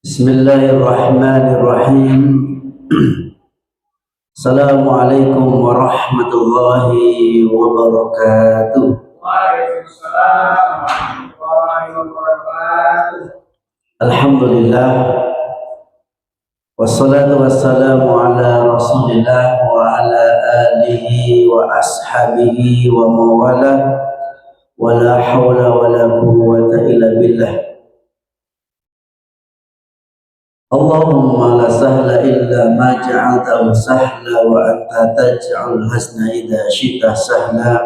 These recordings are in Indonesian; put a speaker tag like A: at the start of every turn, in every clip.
A: Bismillahirrahmanirrahim. Assalamualaikum warahmatullahi wabarakatuh.
B: Waalaikumsalam warahmatullahi wabarakatuh.
A: Alhamdulillah, wassalatu wassalamu ala rasulillah wa ala alihi wa ashabihi wa mawala, wa la hawla wa la quwwata illa billah. Allahumma la sahla illa ma ja'altahu sahla wa anta taj'al hasna idha syita sahla.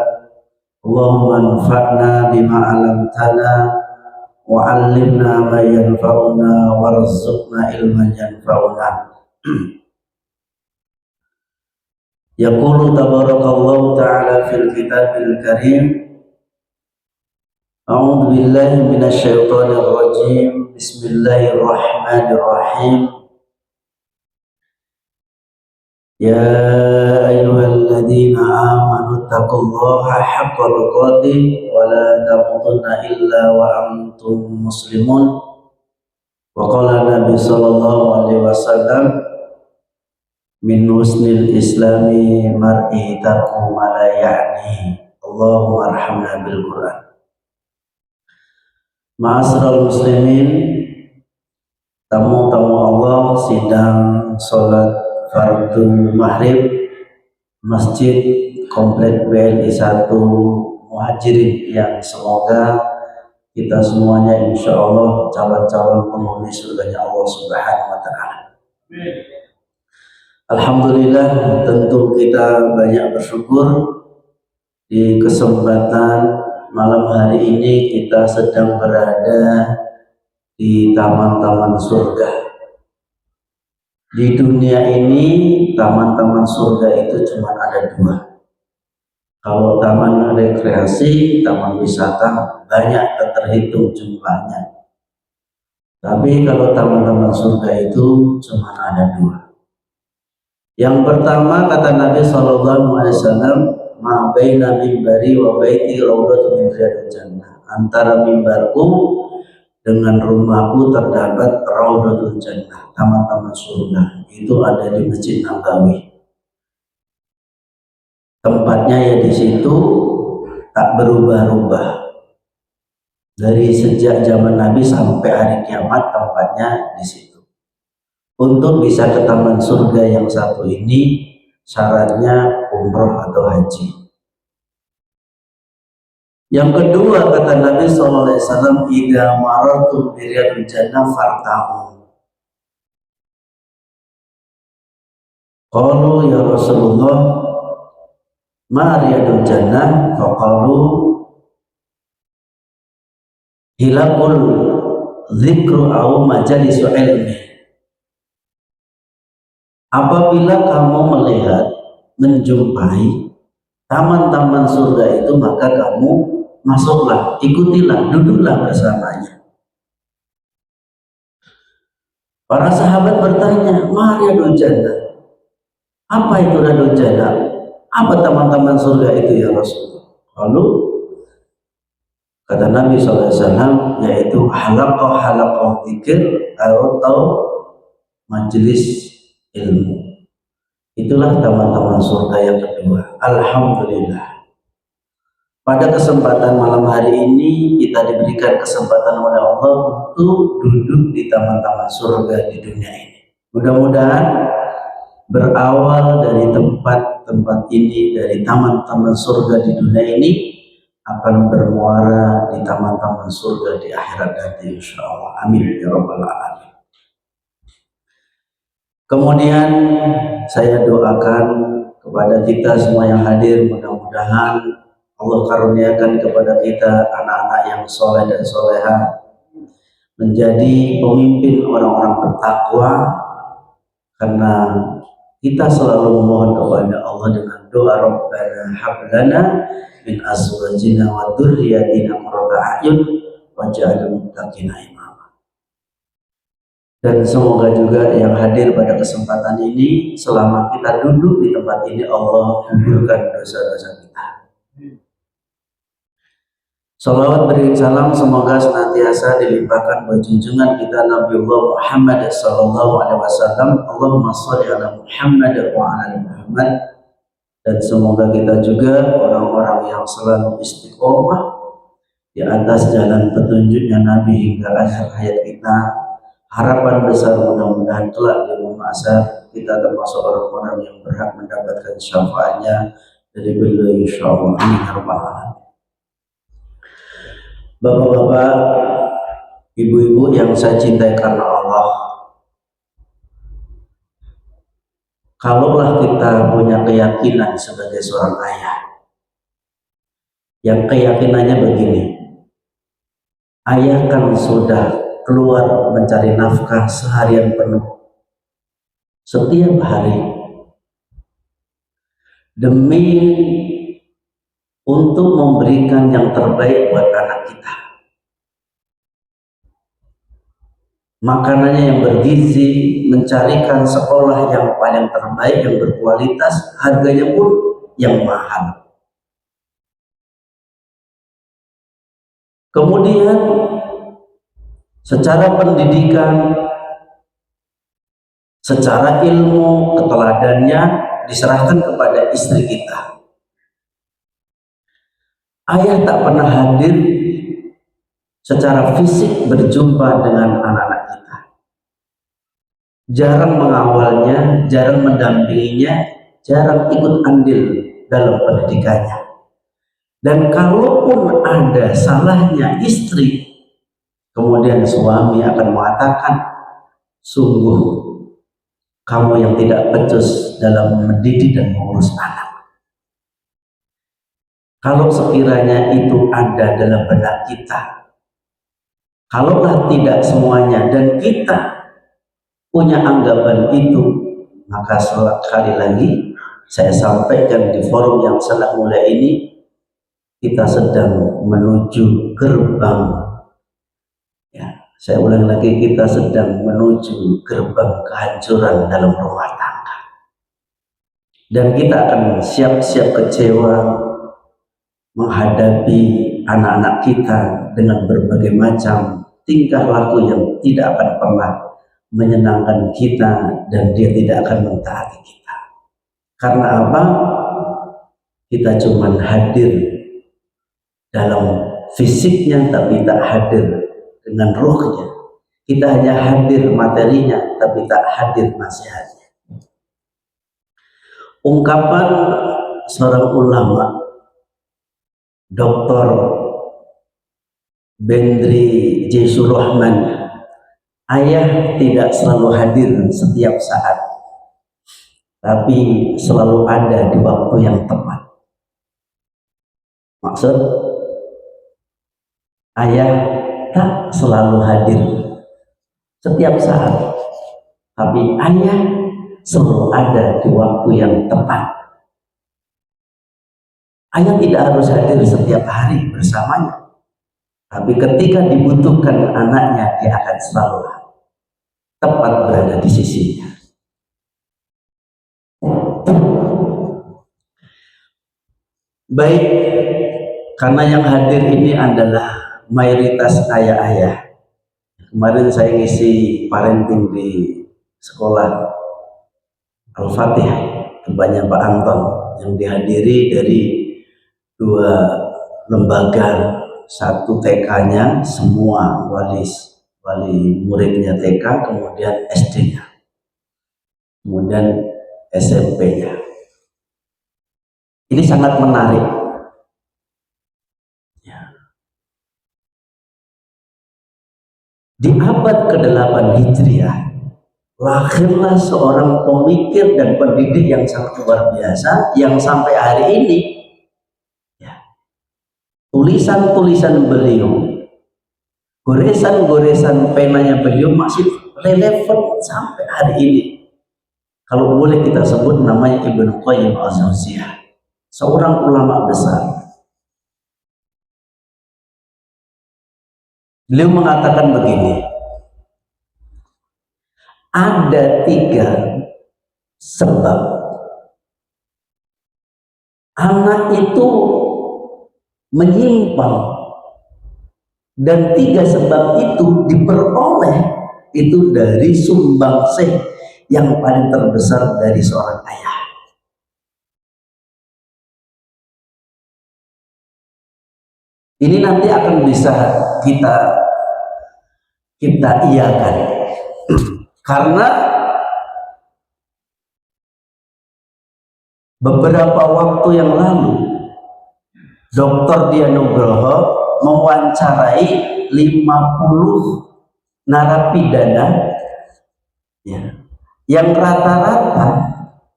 A: Allahumma anfa'na bima 'allamtana wa 'allimna ma yanfa'una warzuqna ilman yanfa'una. Yaqulu tabarakallahu ta'ala fil kitabil karim. A'udzu billahi minasy syaithanir rajim. Bismillahirrahmanirrahim. Ya ayyuhalladzina amanu taqullaha haqqa tuqatih wa la tamutunna illa wa antum muslimun. Wa qala Nabi sallallahu alaihi wasallam, min husnil islami mar'i tarku ma la ya'ni. Allahumma arhamna bil Qur'an. Ma'asyiral muslimin, tamu-tamu Allah sidang sholat fardu maghrib Masjid Komplek BNI 1 Muhajirin, yang semoga kita semuanya insya Allah calon-calon penghuni surganya Allah Subhanahu wa Ta'ala. Alhamdulillah, tentu kita banyak bersyukur di kesempatan malam hari ini kita sedang berada di taman-taman surga. Di dunia ini taman-taman surga itu cuma ada dua. Kalau taman rekreasi, taman wisata banyak terhitung jumlahnya. Tapi kalau taman-taman surga itu cuma ada dua. Yang pertama kata Nabi SAW, ma baina mimbari wa baiti raudhatun min riyadil jannah. Antara mimbarku dengan rumahku terdapat raudhatul jannah, taman-taman surga. Itu ada di Masjid Nabawi. Tempatnya ya di situ tak berubah-ubah. Dari sejak zaman Nabi sampai hari kiamat tempatnya di situ. Untuk bisa ke taman surga yang satu ini syaratnya umroh atau haji. Yang kedua kata Nabi SAW, idza marartum bi riyadil jannah farta'u. Qalu ya Rasulullah, ma riyadul jannah? Faqalu hilakul dzikru au majalisu ilmi. Apabila kamu melihat, menjumpai taman-taman surga itu, maka kamu masuklah, ikutilah, duduklah bersamanya. Para sahabat bertanya, ma riyadul jannah? Apa itu riyadul jannah? Apa taman-taman surga itu ya Rasulullah? Lalu kata Nabi SAW, yaitu halaqah dzikir atau majelis ilmu. Itulah taman-taman surga yang kedua. Alhamdulillah, pada kesempatan malam hari ini kita diberikan kesempatan oleh Allah untuk duduk di taman-taman surga di dunia ini. Mudah-mudahan berawal dari tempat-tempat ini, dari taman-taman surga di dunia ini, akan bermuara di taman-taman surga di akhirat nanti insyaallah. Amin ya rabbal alamin. Kemudian saya doakan kepada kita semua yang hadir, mudah-mudahan Allah karuniakan kepada kita anak-anak yang soleh dan soleha, menjadi pemimpin orang-orang bertakwa, karena kita selalu memohon kepada Allah dengan doa Rabbana hablana min azwajina wa dzurriyyatina qurrata a'yun waj'alna muttaqina imama. Dan semoga juga yang hadir pada kesempatan ini, selama kita duduk di tempat ini, Allah kuburkan dosa-dosa kita. Salawat beri salam semoga senantiasa dilimpahkan buat junjungan kita Nabiullah Muhammad sallallahu alaihi wasallam. Allahumma shalli ala Muhammad wa ala ali Muhammad. Dan semoga kita juga orang-orang yang selalu istiqomah di atas jalan petunjuknya Nabi hingga akhir hayat kita. Harapan besar mudah-mudahan kelak di mahsyar kita termasuk orang-orang yang berhak mendapatkan syafaatnya dari beliau insyaallah. Amin ya rabbal alamin. Bapak-bapak, ibu-ibu yang saya cintai karena Allah, kalaulah kita punya keyakinan sebagai seorang ayah, yang keyakinannya begini, ayah kan sudah keluar mencari nafkah seharian penuh, setiap hari, demi untuk memberikan yang terbaik buat anak kita. Makanannya yang bergizi, mencarikan sekolah yang paling terbaik, yang berkualitas, harganya pun yang mahal. Kemudian secara pendidikan, secara ilmu, keteladannya diserahkan kepada istri kita. Ayah tak pernah hadir secara fisik berjumpa dengan anak-anak kita. Jarang mengawalnya, jarang mendampinginya, jarang ikut andil dalam pendidikannya. Dan kalaupun ada salahnya istri, kemudian suami akan mengatakan, sungguh kamu yang tidak becus dalam mendidik dan mengurus anak. Kalau sekiranya itu ada dalam benak kita, kalaulah tidak semuanya dan kita punya anggapan itu, maka sekali lagi saya sampaikan di forum yang sangat mulia ini, kita sedang menuju gerbang, ya, saya ulang lagi, kita sedang menuju gerbang kehancuran dalam rumah tangga. Dan kita akan siap-siap kecewa menghadapi anak-anak kita dengan berbagai macam tingkah laku yang tidak akan pernah menyenangkan kita, dan dia tidak akan mentaati kita. Karena apa? Kita cuma hadir dalam fisiknya tapi tak hadir dengan rohnya. Kita hanya hadir materinya tapi tak hadir nasihatnya. Ungkapan seorang ulama, Dr. Bendri J. Surahman, ayah tidak selalu hadir setiap saat, tapi selalu ada di waktu yang tepat. Maksud, ayah tak selalu hadir setiap saat, tapi ayah selalu ada di waktu yang tepat. Ayah tidak harus hadir setiap hari bersamanya, tapi ketika dibutuhkan anaknya, dia akan selalu tepat berada di sisinya. Baik, karena yang hadir ini adalah mayoritas ayah-ayah. Kemarin saya ngisi parenting di sekolah Al-Fatih, tempatnya Pak Anton, yang dihadiri dari 2 lembaga, satu TK-nya, semua wali muridnya TK, kemudian SD-nya, kemudian SMP-nya. Ini sangat menarik. Ya. Di abad ke-8 Hijriah, lahirlah seorang pemikir dan pendidik yang sangat luar biasa, yang sampai hari ini tulisan-tulisan beliau, goresan-goresan penanya beliau masih relevan sampai hari ini. Kalau boleh kita sebut namanya Ibnu Qayyim al-Jauziyah, seorang ulama besar. Beliau mengatakan begini, ada 3 sebab anak itu menyimpang Dan 3 sebab itu diperoleh itu dari sumbangsih yang paling terbesar dari seorang ayah. Ini nanti akan bisa kita iakan. Karena beberapa waktu yang lalu Dr. Dianugroho mewawancarai 50 narapidana ya, yang rata-rata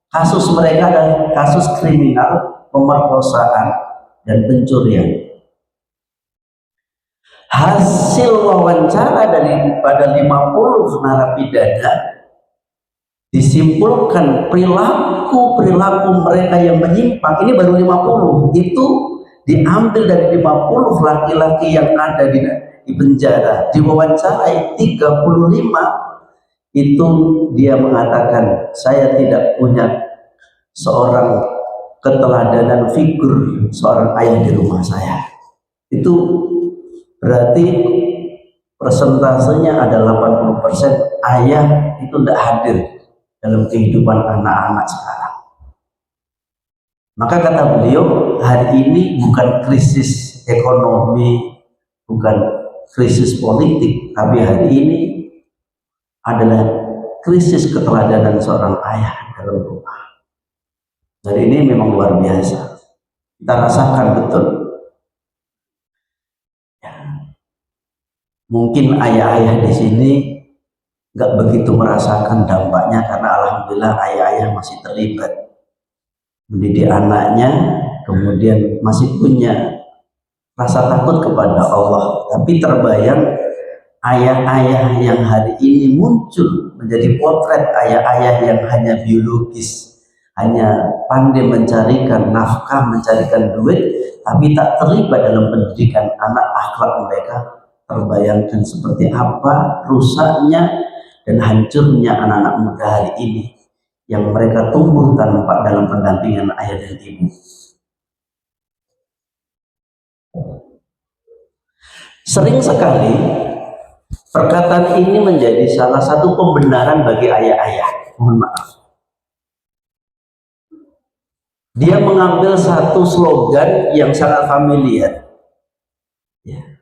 A: kasus mereka adalah kasus kriminal, pemerkosaan, dan pencurian. Hasil wawancara daripada 50 narapidana disimpulkan perilaku mereka yang menyimpang. Ini baru 50, itu diambil dari 50 laki-laki yang ada di penjara. Diwawancarai 35, itu dia mengatakan, saya tidak punya seorang keteladanan figur seorang ayah di rumah saya. Itu berarti persentasenya ada 80% ayah itu tidak hadir dalam kehidupan anak-anak sekarang. Maka kata beliau, hari ini bukan krisis ekonomi, bukan krisis politik, tapi hari ini adalah krisis keteladanan seorang ayah dalam rumah. Dan ini memang luar biasa. Kita rasakan betul. Mungkin ayah-ayah di sini nggak begitu merasakan dampaknya karena alhamdulillah ayah-ayah masih terlibat mendidik anaknya, kemudian masih punya rasa takut kepada Allah. Tapi terbayang ayah-ayah yang hari ini muncul menjadi potret ayah-ayah yang hanya biologis, hanya pandai mencarikan nafkah, mencarikan duit, tapi tak terlibat dalam pendidikan anak, akhlak mereka. Terbayangkan seperti apa rusaknya dan hancurnya anak-anak muda hari ini yang mereka tumbuh tanpa dalam pendampingan ayah dan ibu. Sering sekali perkataan ini menjadi salah satu pembenaran bagi ayah-ayah. Mohon maaf. Dia mengambil satu slogan yang sangat familiar. Ya.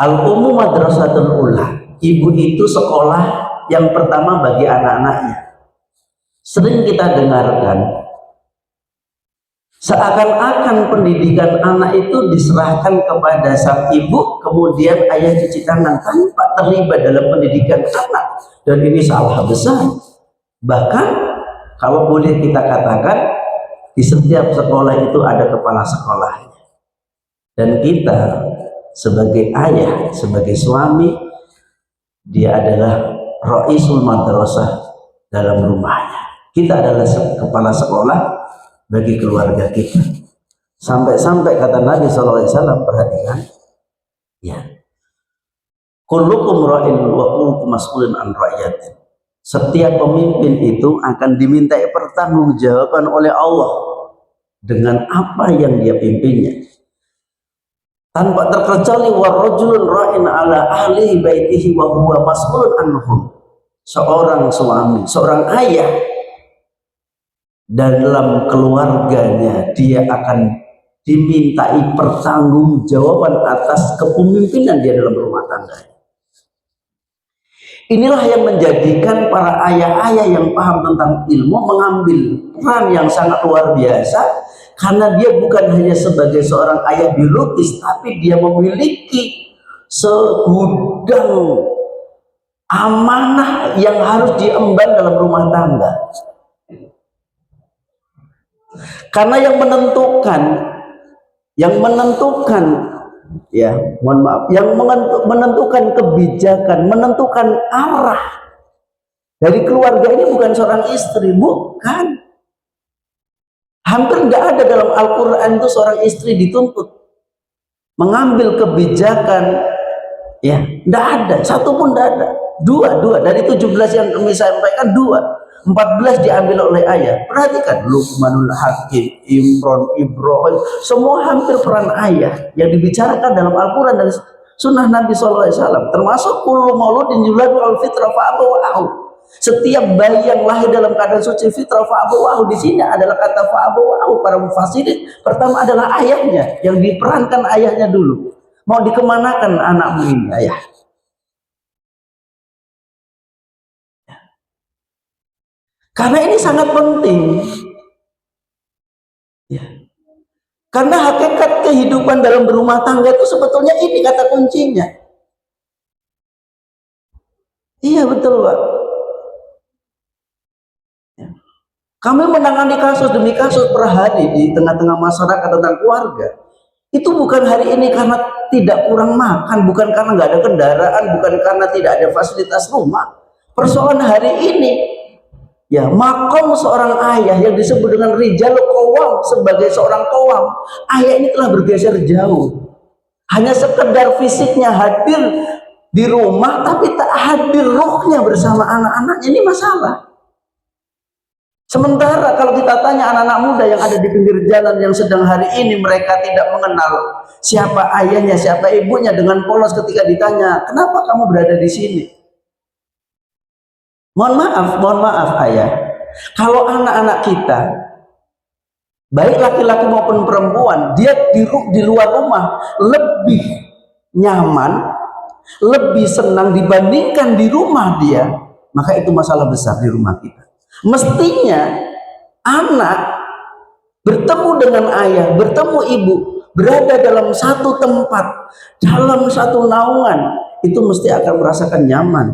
A: Al-Ummu Madrasatul Ula, ibu itu sekolah yang pertama bagi anak-anaknya. Sering kita dengarkan, seakan-akan pendidikan anak itu diserahkan kepada sang ibu, kemudian ayah cuci tangan tanpa terlibat dalam pendidikan anak. Dan ini salah besar. Bahkan, kalau boleh kita katakan, di setiap sekolah itu ada kepala sekolahnya. Dan kita sebagai ayah, sebagai suami, dia adalah Raisul Madrasah dalam rumahnya. Kita adalah kepala sekolah bagi keluarga kita. Sampai-sampai kata Nabi SAW, perhatikan, ya, kullukum ra'in wa kullukum mas'ulun an ra'iyatin. Setiap pemimpin itu akan dimintai pertanggungjawaban oleh Allah dengan apa yang dia pimpinnya. Tanpa terkecuali warajulun ra'in ala ahli baitihi wa huwa mas'ulun anhum. Seorang suami, seorang ayah dalam keluarganya dia akan dimintai pertanggungjawaban atas kepemimpinan dia dalam rumah tangga. Inilah yang menjadikan para ayah-ayah yang paham tentang ilmu mengambil peran yang sangat luar biasa. Karena dia bukan hanya sebagai seorang ayah biologis, tapi dia memiliki segudang amanah yang harus diemban dalam rumah tangga. Karena yang menentukan, ya, mohon maaf, yang menentukan kebijakan, menentukan arah dari keluarga ini bukan seorang istri, bukan. Hampir nggak ada dalam Al-Quran itu seorang istri dituntut mengambil kebijakan, ya, nggak ada, satu pun nggak ada. Dua dari 17 yang kami sampaikan, 14 diambil oleh ayah. Perhatikan, Luqmanul Hakim, Imron, Ibrahim, semua hampir peran ayah yang dibicarakan dalam Al-Quran dan sunnah Nabi SAW, termasuk kullu mauludin yuladu al fitrah fa abawahu. Setiap bayi yang lahir dalam keadaan suci fitrah fa abawahu, di sini adalah kata fa abawahu. Para mufassirin, pertama adalah ayahnya, yang diperankan ayahnya dulu. Mau dikemanakan anakmu ini, ayah? Karena ini sangat penting. Ya. Karena hakikat kehidupan dalam berumah tangga itu sebetulnya ini kata kuncinya. Iya betul, Pak. Ya. Kami menangani kasus demi kasus per hari di tengah-tengah masyarakat tentang keluarga. Itu bukan hari ini karena tidak kurang makan, bukan karena nggak ada kendaraan, bukan karena tidak ada fasilitas rumah. Persoalan hari ini, ya, makom seorang ayah yang disebut dengan rijal qawwam, sebagai seorang qawwam, ayah ini telah bergeser jauh. Hanya sekedar fisiknya hadir di rumah, tapi tak hadir ruhnya bersama anak-anaknya. Ini masalah. Sementara kalau kita tanya anak-anak muda yang ada di pinggir jalan yang sedang hari ini mereka tidak mengenal siapa ayahnya, siapa ibunya, dengan polos ketika ditanya, kenapa kamu berada di sini? Mohon maaf ayah, kalau anak-anak kita, baik laki-laki maupun perempuan, dia di luar rumah lebih nyaman, lebih senang dibandingkan di rumah dia, maka itu masalah besar di rumah kita. Mestinya anak bertemu dengan ayah, bertemu ibu, berada dalam satu tempat, dalam satu naungan, itu mesti akan merasakan nyaman.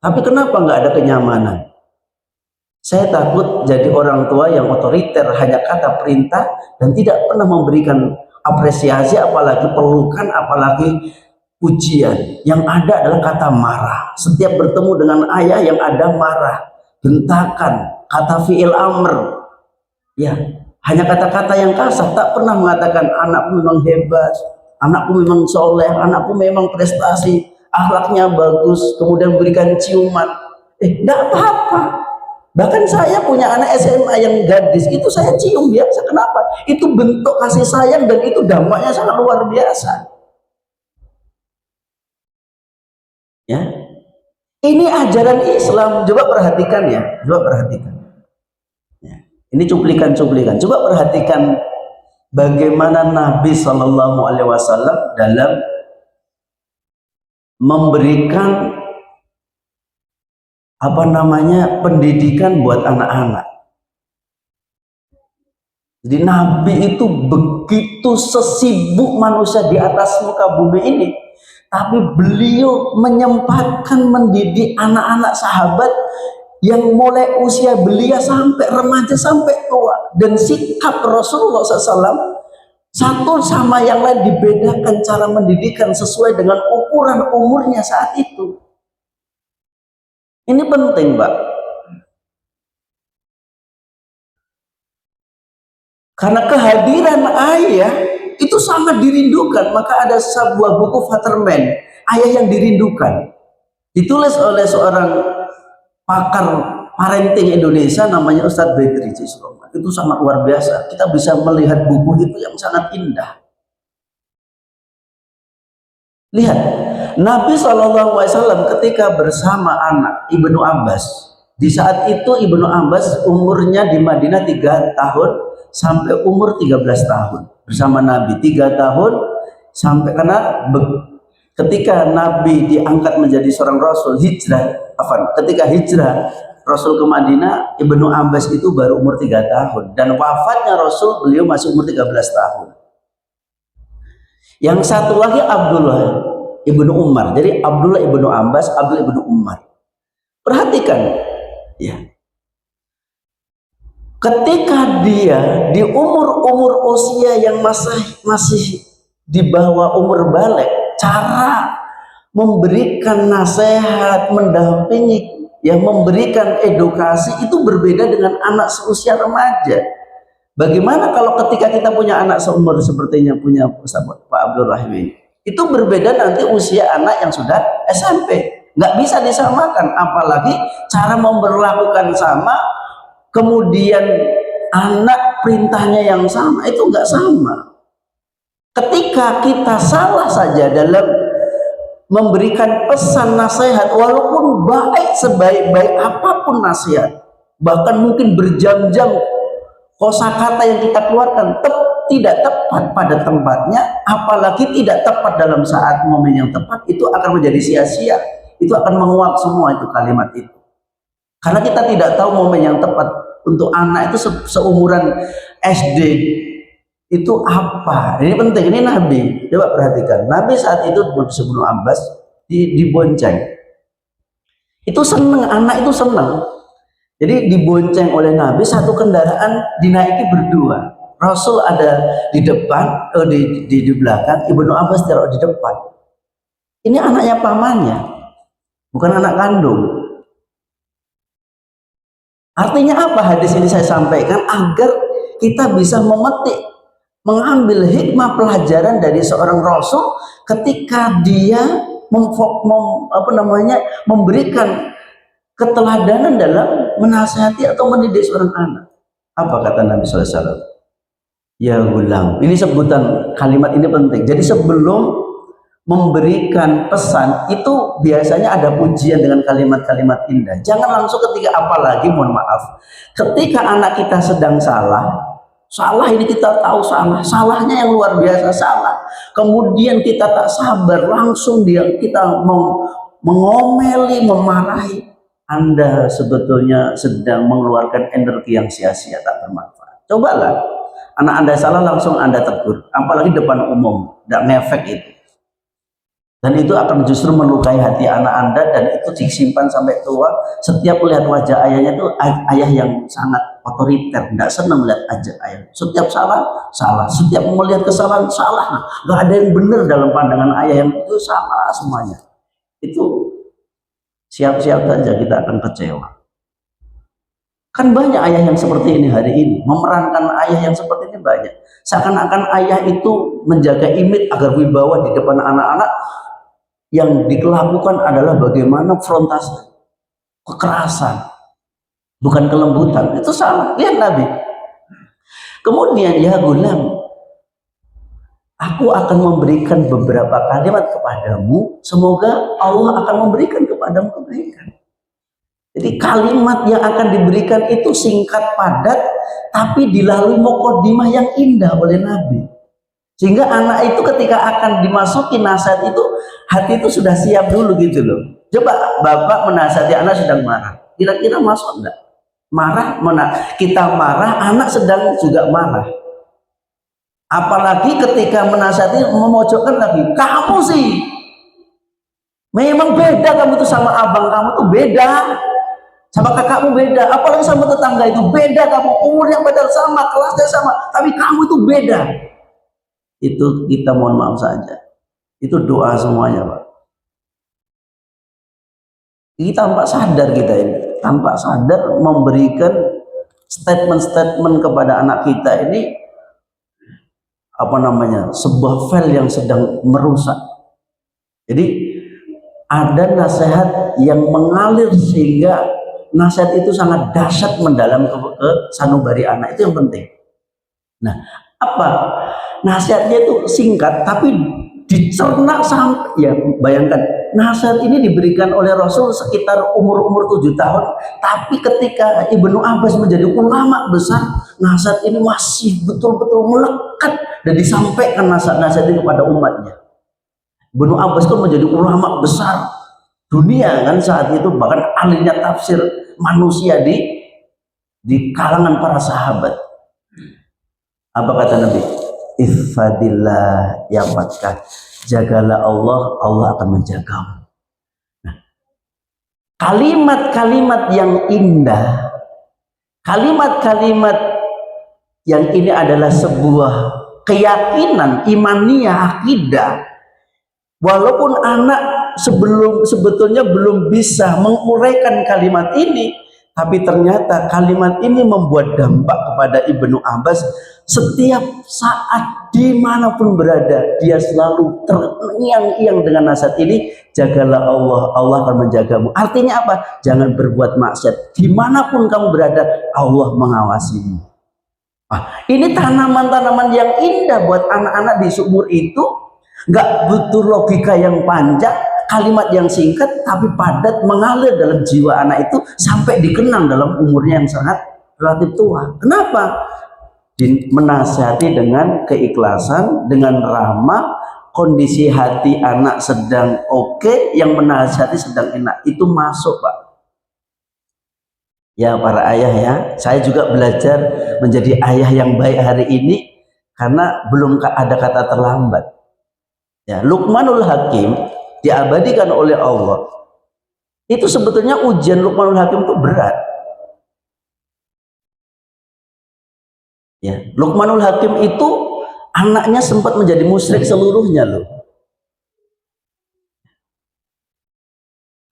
A: Tapi kenapa nggak ada kenyamanan? Saya takut jadi orang tua yang otoriter, hanya kata perintah dan tidak pernah memberikan apresiasi, apalagi pelukan, apalagi pujian. Yang ada adalah kata marah. Setiap bertemu dengan ayah yang ada marah, bentakan, kata fi'il amr. Ya, hanya kata-kata yang kasar, tak pernah mengatakan anakku memang hebat, anakku memang soleh, anakku memang prestasi, akhlaknya bagus, kemudian berikan ciuman. Enggak apa-apa. Bahkan saya punya anak SMA yang gadis, itu saya cium biasa. Kenapa? Itu bentuk kasih sayang dan itu dampaknya sangat luar biasa. Ya, ini ajaran Islam. Coba perhatikan ya, coba perhatikan. Ya. Ini cuplikan-cuplikan. Coba perhatikan bagaimana Nabi Shallallahu Alaihi Wasallam dalam memberikan pendidikan buat anak-anak. Jadi Nabi itu begitu sesibuk manusia di atas muka bumi ini, tapi beliau menyempatkan mendidik anak-anak sahabat yang mulai usia belia sampai remaja sampai tua. Dan sikap Rasulullah SAW satu sama yang lain dibedakan cara mendidikan sesuai dengan ukuran umurnya saat itu. Ini penting, Pak. Karena kehadiran ayah itu sangat dirindukan. Maka ada sebuah buku Fatterman, Ayah yang Dirindukan, ditulis oleh seorang pakar parenting Indonesia namanya Ustadz Bedri Cisroman. Itu sangat luar biasa. Kita bisa melihat buku itu yang sangat indah. Lihat, Nabi SAW ketika bersama anak Ibnu Abbas, di saat itu Ibnu Abbas umurnya di Madinah 3 tahun sampai umur 13 tahun bersama Nabi. 3 tahun sampai, karena ketika Nabi diangkat menjadi seorang Rasul, ketika hijrah Rasul ke Madinah, Ibnu Abbas itu baru umur 3 tahun, dan wafatnya Rasul beliau masih umur 13 tahun. Yang satu lagi Abdullah Ibnu Umar. Jadi Abdullah Ibnu Abbas, Abdullah Ibnu Umar. Perhatikan ya. Ketika dia di umur usia yang masih di bawah umur balik, cara memberikan nasihat, mendampingi, yang memberikan edukasi itu berbeda dengan anak seusia remaja. Bagaimana kalau ketika kita punya anak seumur sepertinya punya Pak Abdul Rahim ini? Itu berbeda nanti usia anak yang sudah SMP. Nggak bisa disamakan, apalagi cara memperlakukan sama, kemudian anak perintahnya yang sama, itu nggak sama. Ketika kita salah saja dalam memberikan pesan nasihat, walaupun baik sebaik-baik apapun nasihat, bahkan mungkin berjam-jam kosakata yang kita keluarkan tidak tepat pada tempatnya, apalagi tidak tepat dalam saat momen yang tepat, itu akan menjadi sia-sia, itu akan menguap semua itu kalimat itu. Karena kita tidak tahu momen yang tepat untuk anak itu seumuran SD itu apa. Ini penting, ini Nabi. Coba perhatikan, Nabi saat itu sebelum Abbas dibonceng. Itu seneng, anak itu seneng. Jadi dibonceng oleh Nabi, satu kendaraan dinaiki berdua. Rasul ada di depan, di belakang, Ibnu Abbas taruh di depan. Ini anaknya pamannya, bukan anak kandung. Artinya apa hadis ini saya sampaikan? Agar kita bisa memetik, mengambil hikmah pelajaran dari seorang Rasul ketika dia memberikan keteladanan dalam menasihati atau mendidik seorang anak. Apa kata Nabi SAW? Ya gulam. Ini sebutan kalimat ini penting. Jadi sebelum memberikan pesan itu biasanya ada pujian dengan kalimat-kalimat indah. Jangan langsung ketika, apalagi mohon maaf, ketika anak kita sedang salah ini kita tahu salahnya yang luar biasa salah. Kemudian kita tak sabar, langsung kita mau mengomeli, memarahi. Anda sebetulnya sedang mengeluarkan energi yang sia-sia, tak bermanfaat. Cobalah, anak Anda salah langsung Anda tegur, apalagi depan umum, tidak ngefek itu. Dan itu akan justru melukai hati anak Anda, dan itu disimpan sampai tua. Setiap melihat wajah ayahnya itu ayah yang sangat otoriter, tidak senang melihat ayah. Setiap salah. Setiap melihat kesalahan, salah. Nggak ada yang benar dalam pandangan ayah, yang itu salah semuanya. Itu siap-siap saja kita akan kecewa. Kan banyak ayah yang seperti ini hari ini, memerankan ayah yang seperti ini banyak. Seakan-akan ayah itu menjaga image agar wibawa di depan anak-anak. Yang dilakukan adalah bagaimana frontasi, kekerasan, bukan kelembutan. Itu salah. Lihat Nabi. Kemudian, ya gulam, aku akan memberikan beberapa kalimat kepadamu, semoga Allah akan memberikan kepadamu kebaikan. Jadi kalimat yang akan diberikan itu singkat, padat, tapi dilalui muqaddimah yang indah oleh Nabi. Sehingga anak itu ketika akan dimasuki nasihat itu, hati itu sudah siap dulu gitu loh. Coba bapak menasihati anak sedang marah, kira-kira masuk enggak? Marah, kita marah, anak sedang juga marah. Apalagi ketika menasihati memojokkan lagi, kamu sih memang beda, kamu tuh sama abang kamu tuh beda, sama kakakmu beda, apalagi sama tetangga itu beda, kamu umurnya padahal sama, kelasnya sama, tapi kamu itu beda. Itu kita mohon maaf saja, itu doa semuanya Pak. Kita tanpa sadar, kita ini tanpa sadar memberikan statement-statement kepada anak kita ini, sebuah file yang sedang merusak. Jadi ada nasihat yang mengalir sehingga nasihat itu sangat dahsyat mendalam ke sanubari anak, itu yang penting. Nah, apa nasihatnya itu singkat tapi dicerna sampai, ya bayangkan nasihat ini diberikan oleh Rasul sekitar umur 7 tahun, tapi ketika Ibnu Abbas menjadi ulama besar, nasihat ini masih betul-betul melekat dan disampaikan nasihat ini kepada umatnya. Ibnu Abbas itu menjadi ulama besar dunia kan saat itu, bahkan ahlinya tafsir manusia di kalangan para sahabat. Apa kata Nabi? Ifadillah yafatkah, jagalah Allah, Allah akan menjagamu. Nah, kalimat-kalimat yang indah, kalimat-kalimat yang ini adalah sebuah keyakinan imaniyah, akidah. Walaupun anak sebetulnya belum bisa menguraikan kalimat ini, tapi ternyata kalimat ini membuat dampak kepada Ibnu Abbas. Setiap saat dimanapun berada, dia selalu terngiang-ngiang dengan nasihat ini, jagalah Allah, Allah akan menjagamu. Artinya apa? Jangan berbuat maksiat, dimanapun kamu berada, Allah mengawasimu. Ini tanaman-tanaman yang indah buat anak-anak di seumur itu. Nggak butuh logika yang panjang, kalimat yang singkat tapi padat mengalir dalam jiwa anak itu sampai dikenang dalam umurnya yang sangat relatif tua. Kenapa? Menasihati dengan keikhlasan, dengan ramah, kondisi hati anak sedang oke, yang menasihati sedang enak, itu masuk Pak. Ya para ayah ya, saya juga belajar menjadi ayah yang baik hari ini karena belum ada kata terlambat. Ya, Luqmanul Hakim diabadikan oleh Allah. Itu sebetulnya ujian Luqmanul Hakim itu berat. Ya, Luqmanul Hakim itu anaknya sempat menjadi musyrik seluruhnya loh.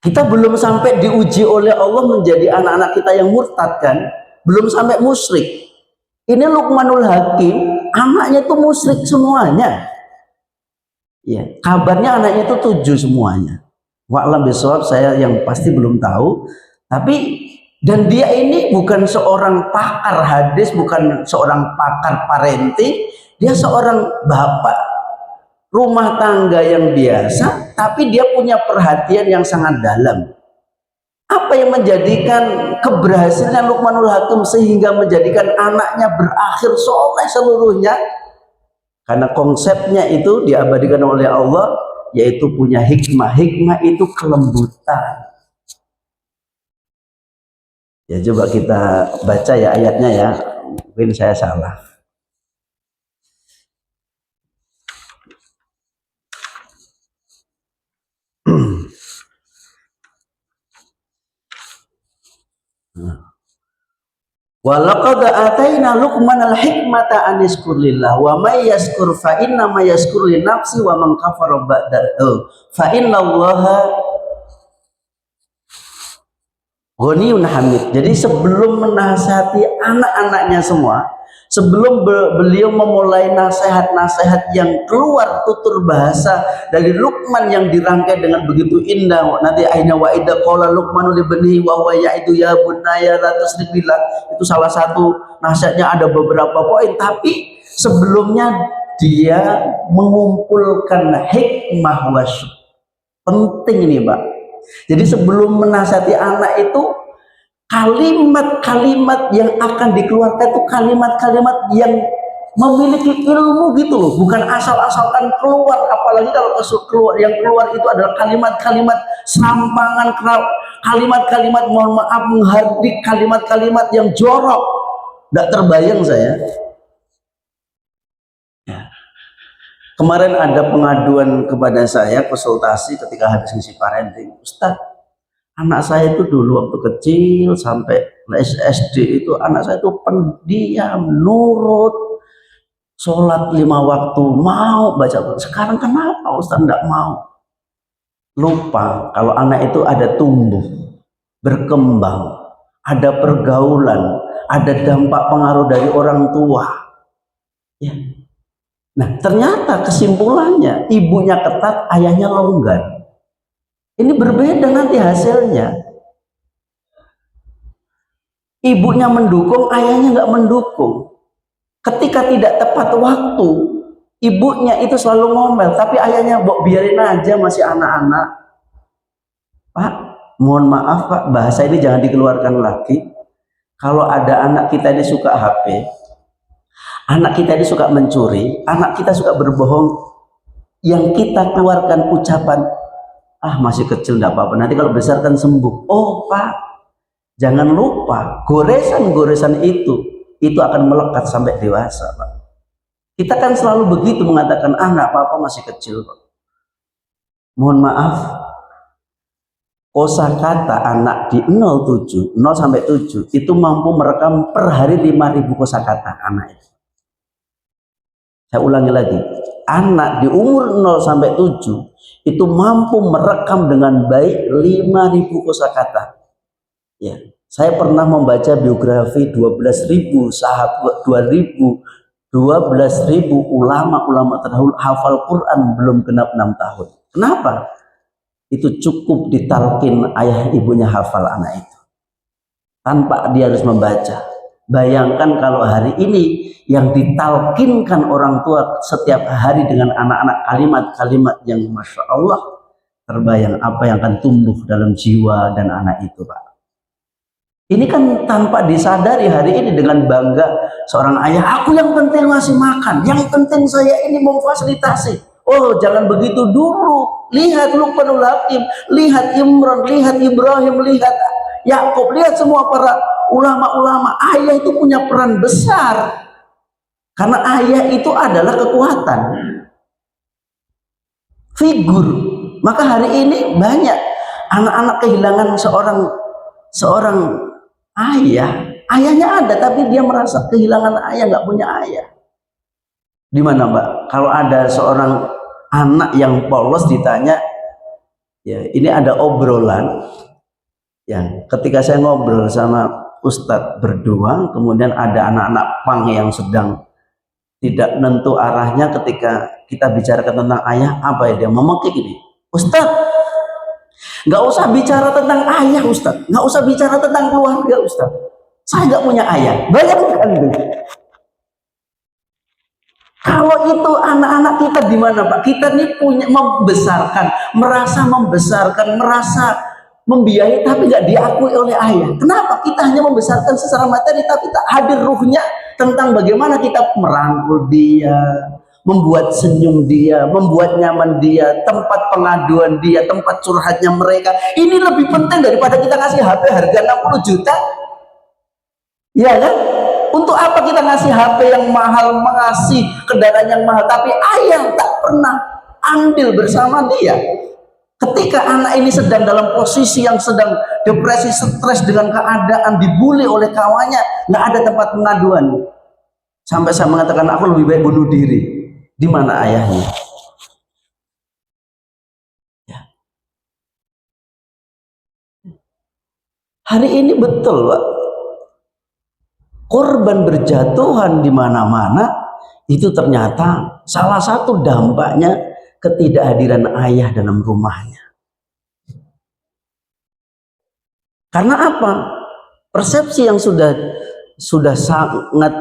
A: Kita belum sampai diuji oleh Allah menjadi anak-anak kita yang murtad kan, belum sampai musyrik. Ini Luqmanul Hakim, anaknya itu musyrik semuanya. Ya, kabarnya anaknya itu 7 semuanya. Wa'lam bishawab, saya yang pasti belum tahu. Tapi dan dia ini bukan seorang pakar hadis, bukan seorang pakar parenting, dia seorang bapak rumah tangga yang biasa, tapi dia punya perhatian yang sangat dalam. Apa yang menjadikan keberhasilan Luqmanul Hakim sehingga menjadikan anaknya berakhir soleh seluruhnya? Karena konsepnya itu diabadikan oleh Allah, yaitu punya hikmah. Hikmah itu kelembutan. Ya coba kita baca ya ayatnya ya, mungkin saya salah. Walaqad ataina Luqmanal hikmata an yashkur lillah wa may yashkur fa inna ma yashkuru li nafsi wa man kafara ba'da fa innallaha ghaniyun hamid. Jadi sebelum menasihati anak-anaknya semua, sebelum beliau memulai nasihat-nasihat yang keluar tutur bahasa dari Luqman yang dirangkai dengan begitu indah, nanti aina wa idza qala Luqmanu li banihi wa huwa ya'idu ya bunayya la tusyrik billah, itu salah satu nasihatnya, ada beberapa poin, tapi sebelumnya dia mengumpulkan hikmah wa syukur. Penting ini Pak. Jadi sebelum menasihati anak itu, kalimat-kalimat yang akan dikeluarkan itu kalimat-kalimat yang memiliki ilmu gitu loh, bukan asal-asalkan keluar. Apalagi kalau keluar, yang keluar itu adalah kalimat-kalimat serampangan, kalimat-kalimat mohon maaf menghardik, kalimat-kalimat yang jorok. Tidak terbayang saya. Kemarin ada pengaduan kepada saya, konsultasi ketika habis ngisi parenting. Ustaz, anak saya itu dulu waktu kecil sampai SD itu anak saya itu pendiam, nurut, sholat 5 waktu, mau baca Quran. Sekarang kenapa Ustaz tidak mau? Lupa kalau anak itu ada tumbuh, berkembang, ada pergaulan, ada dampak pengaruh dari orang tua. Ya. Nah, ternyata kesimpulannya ibunya ketat, ayahnya longgar. Ini berbeda nanti hasilnya. Ibunya mendukung, ayahnya nggak mendukung. Ketika tidak tepat waktu, ibunya itu selalu ngomel, tapi ayahnya biarin aja masih anak-anak. Pak, mohon maaf Pak, bahasa ini jangan dikeluarkan lagi. Kalau ada anak kita ini suka HP, anak kita ini suka mencuri, anak kita suka berbohong, yang kita keluarkan ucapan, ah masih kecil enggak apa-apa, nanti kalau besar kan sembuh. Oh Pak, jangan lupa goresan-goresan itu akan melekat sampai dewasa Pak. Kita kan selalu begitu mengatakan, ah enggak apa-apa masih kecil Pak. Mohon maaf, kosakata anak di 0 sampai 7 itu mampu merekam per hari 5.000 kosakata anak itu. Saya ulangi lagi, anak di umur 0 sampai 7 itu mampu merekam dengan baik 5.000 kosakata. Ya, saya pernah membaca biografi 12.000 sahabat, 12.000 ulama-ulama terdahulu hafal Quran belum genap 6 tahun. Kenapa? Itu cukup ditalkin ayah ibunya hafal anak itu, tanpa dia harus membaca. Bayangkan kalau hari ini yang ditalkinkan orang tua setiap hari dengan anak-anak kalimat-kalimat yang Masya Allah, terbayang apa yang akan tumbuh dalam jiwa dan anak itu, Pak. Ini kan tanpa disadari hari ini dengan bangga seorang ayah, aku yang penting ngasih makan, yang penting saya ini memfasilitasi. Oh, jangan begitu dulu. Lihat Luqmanul Hakim, lihat Imran, lihat Ibrahim, lihat Yakub, lihat semua para ulama-ulama. Ayah itu punya peran besar. Karena ayah itu adalah kekuatan. Figur. Maka hari ini banyak anak-anak kehilangan seorang ayah. Ayahnya ada tapi dia merasa kehilangan ayah, nggak punya ayah. Di mana, Mbak? Kalau ada seorang anak yang polos ditanya, ya ini ada obrolan. Ya, ketika saya ngobrol sama Ustadz berdua, kemudian ada anak-anak pang yang sedang tidak nentu arahnya ketika kita bicarakan tentang ayah, apa ya dia memekik ini, Ustadz, nggak usah bicara tentang ayah Ustadz, nggak usah bicara tentang keluarga Ustadz, saya nggak punya ayah. Bayangkan tuh. Kalau itu anak-anak kita di mana, Pak? Kita nih punya merasa membiayai tapi nggak diakui oleh ayah. Kenapa? Kita hanya membesarkan secara materi tapi tak hadir ruhnya tentang bagaimana kita merangkul dia, membuat senyum dia, membuat nyaman dia, tempat pengaduan dia, tempat curhatnya mereka. Ini lebih penting daripada kita ngasih HP harga 60 juta. Ya kan? Untuk apa kita ngasih HP yang mahal, mengasih kendaraan yang mahal, tapi ayah tak pernah andil bersama dia. Ketika anak ini sedang dalam posisi yang sedang depresi, stres dengan keadaan, dibully oleh kawannya, nggak ada tempat pengaduan. Sampai saya mengatakan aku lebih baik bunuh diri. Di mana ayahnya? Ya. Hari ini betul, Pak. Korban berjatuhan di mana-mana itu ternyata salah satu dampaknya ketidakhadiran ayah dalam rumahnya. Karena apa? Persepsi yang sudah sangat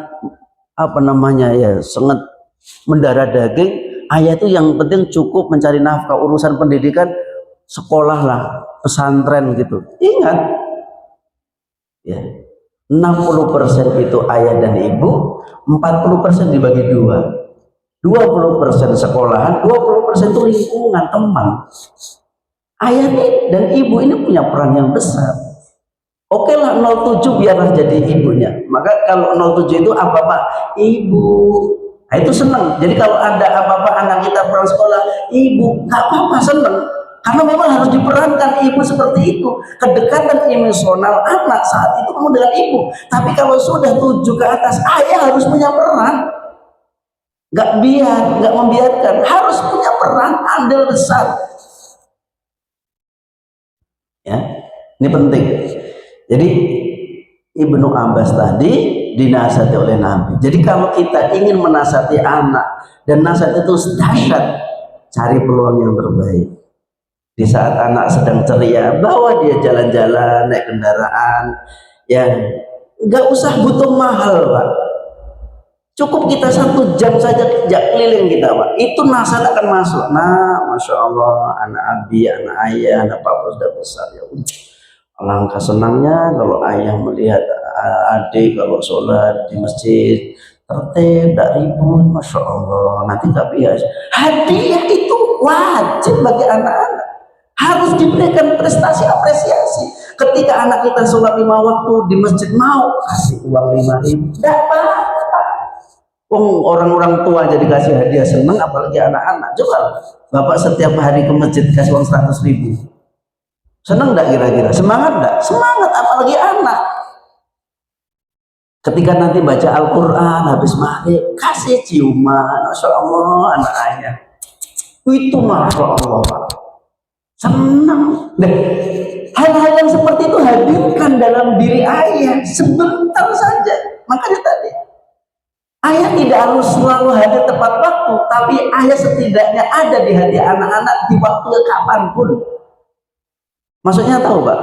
A: sangat mendarah daging, ayah itu yang penting cukup mencari nafkah, urusan pendidikan sekolah lah, pesantren gitu. Ingat, ya. 60% itu ayah dan ibu, 40% dibagi dua. 20% sekolahan, 20% itu lingkungan, teman. Ayah dan ibu ini punya peran yang besar. Oke lah 07 biarlah jadi ibunya. Maka kalau 07 itu apa-apa ibu. Nah, itu senang. Jadi kalau ada apa-apa anak kita pulang sekolah, ibu, gak apa-apa, senang. Karena memang harus diperankan ibu seperti itu. Kedekatan emosional anak saat itu kamu dengan ibu. Tapi kalau sudah 7 ke atas, ayah harus punya peran. Gak membiarkan. Harus punya peran, andil besar. Ya, ini penting. Jadi Ibnu Abbas tadi dinasihati oleh Nabi. Jadi kalau kita ingin menasihati anak dan nasihat itu dahsyat, cari peluang yang terbaik. Di saat anak sedang ceria, bawa dia jalan-jalan, naik kendaraan, ya nggak usah butuh mahal, Pak. Cukup kita 1 jam saja keliling kita, Pak. Itu nasihat akan masuk. Nah, masya Allah, anak abi, anak ayah, anak papa sudah besar ya. Alangkah senangnya kalau ayah melihat adik kalau sholat di masjid tertib, tidak ribut, masya Allah. Nanti nggak biasa. Hadiah itu wajib bagi anak-anak. Harus diberikan prestasi apresiasi. Ketika anak kita sholat 5 waktu di masjid, mau kasih uang 5.000, tidak apa-apa. Orang-orang tua jadi kasih hadiah senang, apalagi anak-anak. Coba bapak setiap hari ke masjid kasih uang 100.000, senang tidak kira-kira? Semangat tidak? Semangat, apalagi anak. Ketika nanti baca Al-Quran habis maghrib, kasih ciuman, masya Allah anak ayah. Itu masya Allah, Pak. Senang. Nah, hal-hal yang seperti itu hadirkan dalam diri ayah sebentar saja. Makanya tadi ayah tidak harus selalu hadir tepat waktu, tapi ayah setidaknya ada di hati anak-anak di waktu kapanpun. Maksudnya tahu, Pak?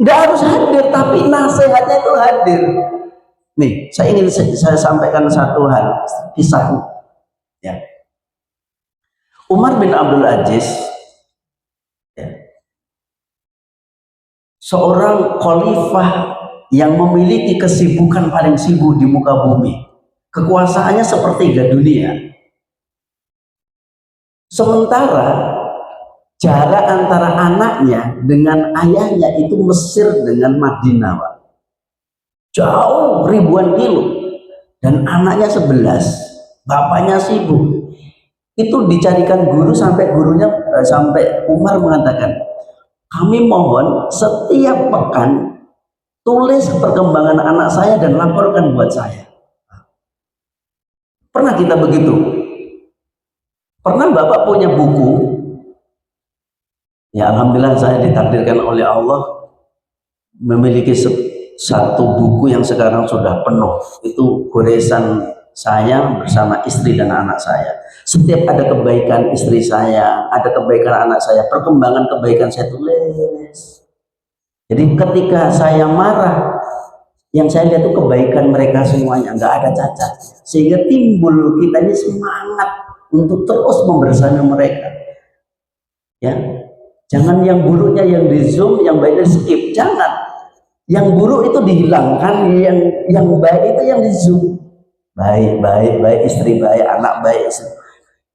A: Tidak harus hadir, tapi nasihatnya itu hadir. Nih, saya ingin sampaikan satu hal, kisah. Ya. Umar bin Abdul Aziz seorang khalifah yang memiliki kesibukan paling sibuk di muka bumi. Kekuasaannya sepertiga dunia. Sementara jarak antara anaknya dengan ayahnya itu Mesir dengan Madinah, Pak. Jauh ribuan kilo. Dan anaknya 11, bapaknya sibuk. Itu dicarikan guru sampai sampai Umar mengatakan, kami mohon setiap pekan tulis perkembangan anak saya dan laporkan buat saya. Pernah kita begitu? Pernah Bapak punya buku? Ya alhamdulillah saya ditakdirkan oleh Allah memiliki satu buku yang sekarang sudah penuh. Itu goresan saya bersama istri dan anak saya. Setiap ada kebaikan istri saya, ada kebaikan anak saya, perkembangan kebaikan saya tulis. Jadi ketika saya marah, yang saya lihat itu kebaikan mereka semuanya, nggak ada cacat. Sehingga timbul kita ini semangat untuk terus membersama mereka. Ya, jangan yang buruknya yang di zoom, yang baiknya di skip, jangan. Yang buruk itu dihilangkan, yang baik itu yang di zoom. Baik, istri baik, anak baik.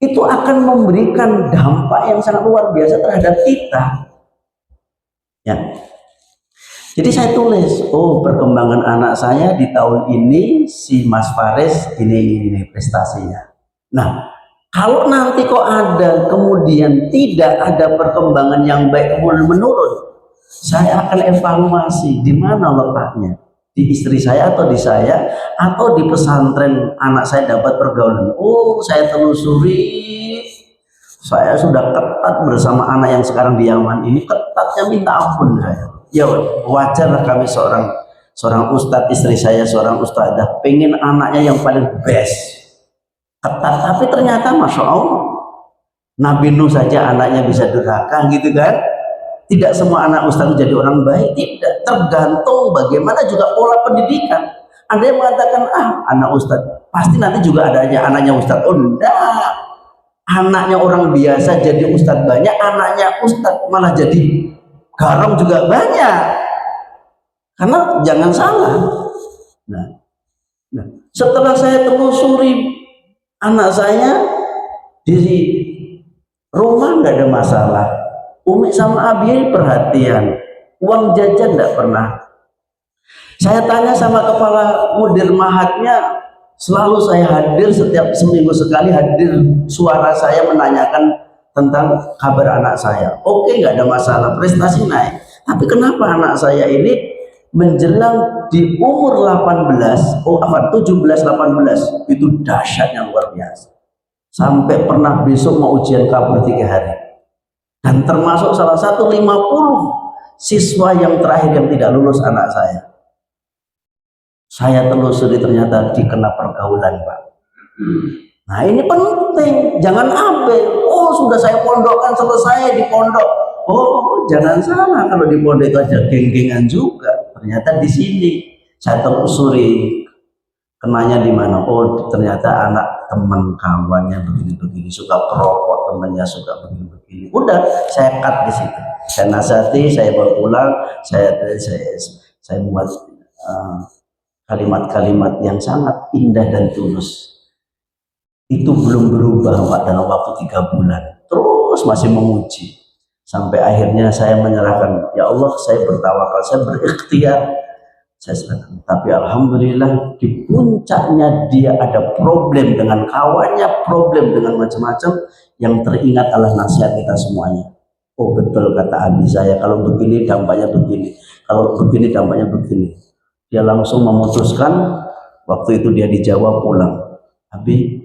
A: Itu akan memberikan dampak yang sangat luar biasa terhadap kita. Ya. Jadi saya tulis, oh perkembangan anak saya di tahun ini si Mas Faris ini prestasinya. Nah, kalau nanti kok ada kemudian tidak ada perkembangan yang baik kemudian menurun, saya akan evaluasi di mana letaknya, di istri saya atau di saya atau di pesantren anak saya dapat pergaulan. Oh, saya telusuri, saya sudah ketat bersama anak yang sekarang di Yaman ini, ketatnya minta ampun saya. Ya wajarlah kami seorang ustadz, istri saya seorang ustadzah, pengen anaknya yang paling best, ketat. Tapi ternyata masya Allah, Nabi Nuh saja anaknya bisa durhaka gitu kan. Tidak semua anak ustadz jadi orang baik, tidak, tergantung bagaimana juga pola pendidikan. Ada yang mengatakan anak ustadz pasti nanti juga ada aja anaknya ustadz. Oh enggak, anaknya orang biasa jadi ustadz banyak, anaknya ustadz malah jadi garong juga banyak. Karena jangan salah. Nah, setelah saya telusuri anak saya di rumah nggak ada masalah. Umi sama Abi perhatian, uang jajan nggak pernah. Saya tanya sama kepala mudir mahatnya, selalu saya hadir setiap seminggu sekali, hadir suara saya menanyakan tentang kabar anak saya. Oke, nggak ada masalah, prestasi naik. Tapi kenapa anak saya ini menjelang di umur 17-18 itu dahsyatnya luar biasa. Sampai pernah besok mau ujian kabur 3 hari. Dan termasuk salah satu 50 siswa yang terakhir yang tidak lulus anak saya. Saya telusuri ternyata dikena pergaulan, Pak. Nah ini penting, jangan abe. Oh sudah saya pondokkan, selesai di pondok. Oh jangan salah, kalau di pondok itu ada geng-gengan juga. Ternyata di sini saya telusuri kenanya di mana. Oh ternyata anak teman kawannya begini-begini, suka perokok, temannya suka begini-begini. Udah saya cut di situ. Saya nasihati, saya bawa pulang, saya buat kalimat-kalimat yang sangat indah dan tulus. Itu belum berubah Pak dalam waktu 3 bulan, terus masih memuji sampai akhirnya saya menyerahkan, ya Allah saya bertawakal, saya berikhtiar, saya serahkan. Tapi alhamdulillah di puncaknya dia ada problem dengan kawannya, problem dengan macam-macam, yang teringat adalah nasihat kita semuanya. Oh betul kata Abi saya, kalau begini dampaknya begini, kalau begini dampaknya begini. Dia langsung memutuskan, waktu itu dia di Jawa pulang, Abi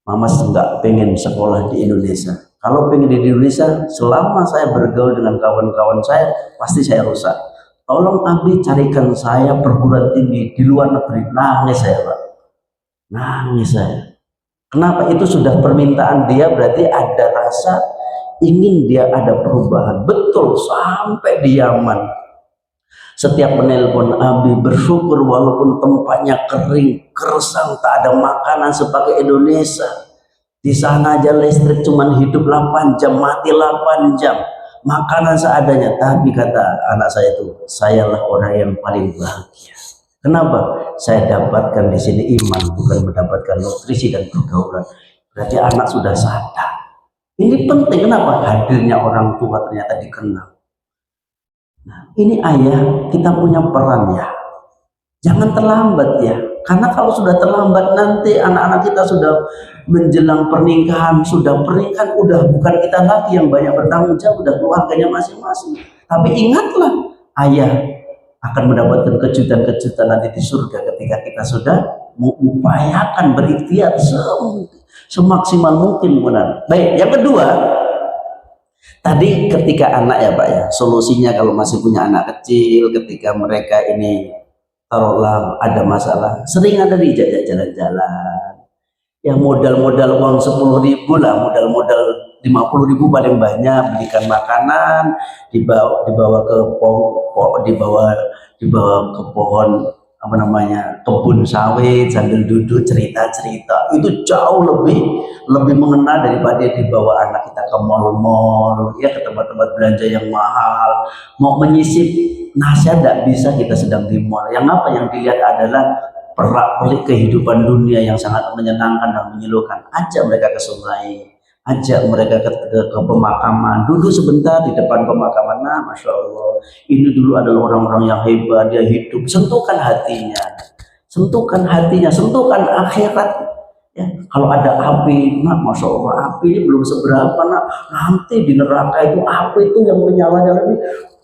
A: Mama nggak pengen sekolah di Indonesia. Kalau pengen di Indonesia, selama saya bergaul dengan kawan-kawan saya, pasti saya rusak. Tolong Abi carikan saya perguruan tinggi di luar negeri. Nangis saya Pak, nangis saya. Kenapa? Itu sudah permintaan dia, berarti ada rasa ingin dia ada perubahan. Betul, sampai di Yaman. Setiap menelpon Abi bersyukur walaupun tempatnya kering, kersang, tak ada makanan seperti Indonesia. Di sana aja listrik cuman hidup 8 jam, mati 8 jam. makanan seadanya. Tapi kata anak saya itu, sayalah orang yang paling bahagia. Kenapa? Saya dapatkan di sini iman, bukan mendapatkan nutrisi dan pergaulan. Berarti anak sudah sadar. Ini penting. Kenapa? Hadirnya orang tua ternyata dikenal. Nah, ini ayah, kita punya peran ya. Jangan terlambat ya. Karena kalau sudah terlambat nanti anak-anak kita sudah menjelang pernikahan, udah bukan kita lagi yang banyak bertanggung jawab, udah keluarganya masing-masing. Tapi ingatlah, ayah akan mendapatkan kejutan-kejutan nanti di surga ketika kita sudah mengupayakan berikhtiar semaksimal mungkin. Benar. Baik, yang kedua, tadi ketika anak ya Pak ya, solusinya kalau masih punya anak kecil, ketika mereka ini taruhlah ada masalah, sering ada diajak jalan-jalan. Yang modal-modal uang 10.000 lah, modal 50.000 paling banyak, belikan makanan, dibawa ke pohon apa namanya, kebun sawit sambil duduk cerita-cerita, itu jauh lebih mengena daripada dibawa anak kita ke mall-mall ya, ke tempat-tempat belanja yang mahal. Mau menyisip nasihat tidak bisa, kita sedang di mall. Yang apa yang dilihat adalah perak-perik kehidupan dunia yang sangat menyenangkan dan menyeluruhkan. Ajak mereka ke sungai, ajak mereka ke pemakaman, duduk sebentar di depan pemakaman. Nah, Masya Allah, ini dulu adalah orang-orang yang hebat, dia hidup. Sentuhkan hatinya, sentuhkan akhirat ya. Kalau ada api, nah Masya Allah, api ini belum seberapa, nah nanti di neraka itu api itu yang menyala-nyala ini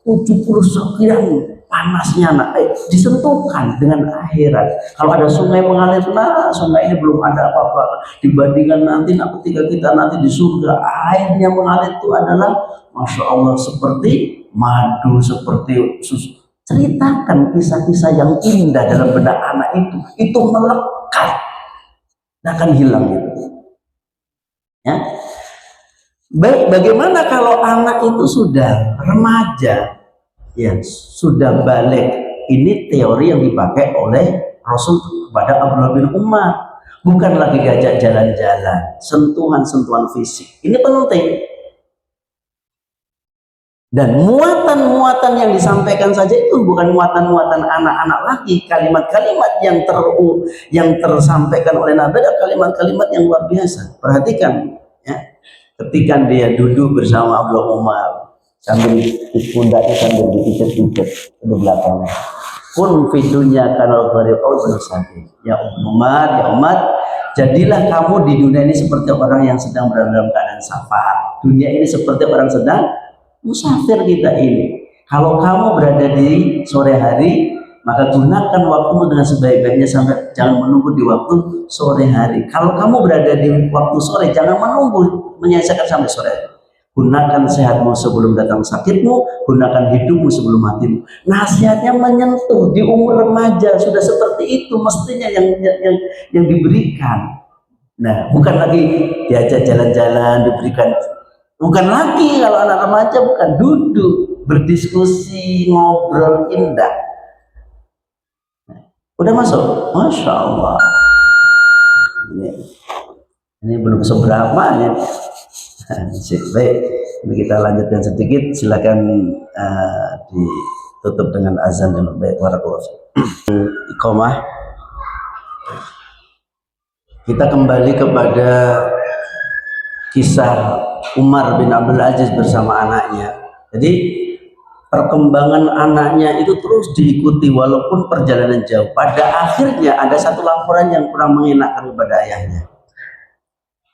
A: 70 sekian panasnya, nak disentuhkan dengan akhirat. Kalau ada sungai mengalir, nah sungai ini belum ada apa-apa dibandingkan nanti, nah ketika kita nanti di surga, airnya mengalir itu adalah Masya Allah seperti madu, seperti susu. Ceritakan kisah-kisah yang indah dalam benak anak itu melekat, tidak akan hilang itu ya. Baik, bagaimana kalau anak itu sudah remaja ya, sudah balik? Ini teori yang dipakai oleh Rasul kepada Abdullah bin Umar. Bukan lagi diajak jalan-jalan, sentuhan-sentuhan fisik. Ini penting. Dan muatan-muatan yang disampaikan saja itu bukan muatan-muatan anak-anak lagi. Kalimat-kalimat yang tersampaikan oleh Nabi adalah kalimat-kalimat yang luar biasa. Perhatikan ya, ketika dia duduk bersama Abdullah Umar, sambil pundaknya sambil dipijat-pijat ke belakangnya. Kun fidunya kanal gharibul bersabit. Ya Umar, ya Umar, jadilah kamu di dunia ini seperti orang yang sedang berada dalam keadaan safar. Dunia ini seperti orang sedang musafir kita ini. Kalau kamu berada di sore hari, maka gunakan waktumu dengan sebaik-baiknya, sampai jangan menunggu di waktu sore hari. Kalau kamu berada di waktu sore, jangan menunggu menyelesaikan sampai sore hari. Gunakan sehatmu sebelum datang sakitmu, gunakan hidupmu sebelum matimu. Nasihatnya menyentuh di umur remaja, sudah seperti itu mestinya yang diberikan. Nah, bukan lagi diajak jalan-jalan, diberikan, bukan lagi kalau anak remaja, bukan duduk berdiskusi, ngobrol indah. Udah masuk? Masya Allah. Ini belum seberapa ya. Baik, kita lanjutkan sedikit. Silakan ditutup dengan azan yang baik. Iqamah. Kita kembali kepada kisah Umar bin Abdul Aziz bersama anaknya. Jadi perkembangan anaknya itu terus diikuti walaupun perjalanan jauh. Pada akhirnya ada satu laporan yang kurang mengenakan kepada ayahnya.